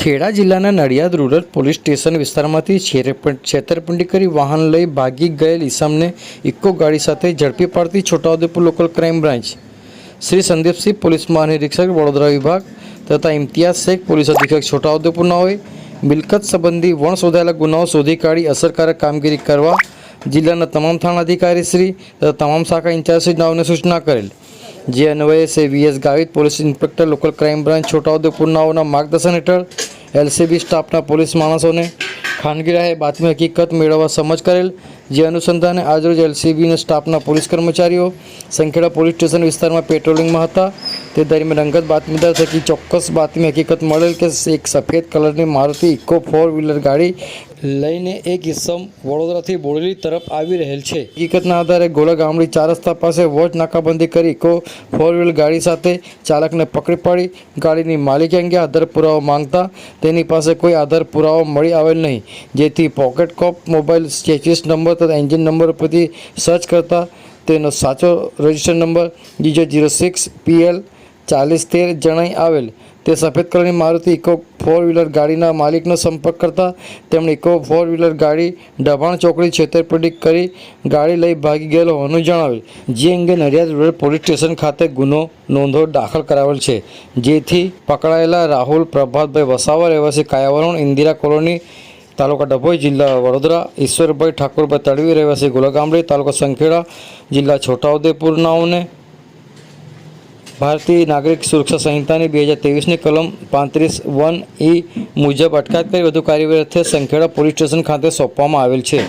ખેડા જિલ્લાના Nadiad rural police station વિસ્તારમાંથી છેતરપિંડી કરી વાહન લઈ ભાગી ગયેલ ઈસમને ઇકો ગાડી સાથે ઝડપી પાડતી Chhotaudepur local crime branch Shri Sandeepsinh police મહાનિરીક્ષક વડોદરા વિભાગ તથા ઇમ્તિયાઝ શેખ પોલીસ અધિક્ષક છોટાઉદેપુર નાઓએ મિલકત સંબંધી વણશોધાયેલા ગુનાઓ શોધી કાઢી અસરકારક કામગીરી કરવા જિલ્લાના તમામ થાણા અધિકારીશ્રી તથા તમામ શાખા ઇન્ચાર્જશ્રી નાઓને સૂચના કરેલ। જે અન્વયે સે V S Gavit police inspector local crime branch Chhotaudepur નાઓના માર્ગદર્શન હેઠળ એલસીબી સ્ટાફના પોલીસ માણસોને ખાનગી રાહે બાતમી હકીકત મેળવવા સમજ કરેલ। જે અનુસંધાને આજરોજ એલસીબીના સ્ટાફના પોલીસ કર્મચારીઓ સંખેડા પોલીસ સ્ટેશન વિસ્તારમાં પેટ્રોલિંગમાં હતા। તે દરમિયાન અંગત બાતમીદાર થકી ચોક્કસ બાતમી હકીકત મળેલ કે એક સફેદ કલરની મારુતિ ઇકો 4-વ્હીલર ગાડી લઈને એક ઇસમ વડોદરાથી બોડેલી તરફ આવી રહેલ છે। હકીકતના આધારે ગોલા ગામડી 4 રસ્તા પાસે વોચ નાકાબંધી કરી ઇકો 4-વ્હીલર ગાડી સાથે ચાલકને પકડી પાડી ગાડીની માલિકી અંગે આધાર પુરાવો માંગતા તેની પાસે કોઈ આધાર પુરાવો મળી આવેલ નહીં। જેથી pocket cop mobile chassis number તથા એન્જિન નંબર પરથી સર્ચ કરતા તેનો સાચો રજિસ્ટર નંબર DJ06 PL 4013 જણાઈ આવેલ। તે સફેદ કલરની મારુતિ ઇકો 4-વ્હીલર ગાડીના માલિકનો સંપર્ક કરતા તેમણે ઇકો 4-વ્હીલર ગાડી ડભાણ ચોકડી છેતરપિંડી કરી ગાડી લઈ ભાગી ગયેલો હોવાનું જણાવેલ। જે અંગે નડિયાદ રૂરલ પોલીસ સ્ટેશન ખાતે ગુનો નોંધો દાખલ કરાવેલ છે। જેથી પકડાયેલા રાહુલ પ્રભાતભાઈ વસાવા રહેવાસી કાયાવરણ ઇન્દિરા કોલોની તાલુકા ડભોઈ જિલ્લા વડોદરા, ઈશ્વરભાઈ ઠાકોરભાઈ તડવી રહેવાસી ગોલાગામડી તાલુકા સંખેડા જિલ્લા છોટાઉદેપુર નાઓને ભારતીય નાગરિક સુરક્ષા સંહિતાની 2023ની કલમ 35(1)E મુજબ અટકાયત કરી વધુ કાર્યવાહી અર્થે સંખેડા પોલીસ સ્ટેશન ખાતે સોંપવામાં આવેલ છે।